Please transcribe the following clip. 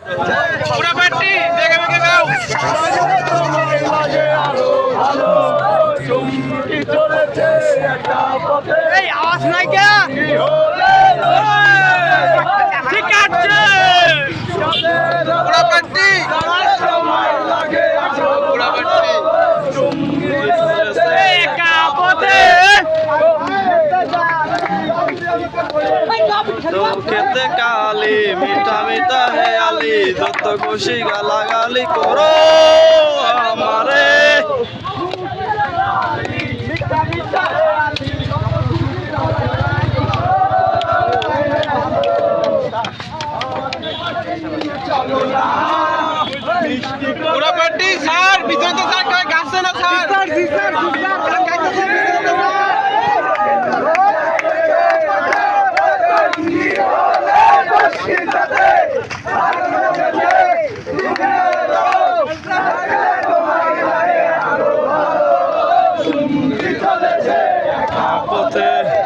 পুরা পার্টি দেখে দেখে গাও এই আওয়াজ নাই কে ঠিক আছে পুরা পার্টি পুরা পার্টি একা পথে तो खेते काली मीठा मीठा है आली दत्त खुशी गाला गाली करो हमारे পুরা পার্টি স্যার বিজয় স্যার কয় গাছে না স্যার পথে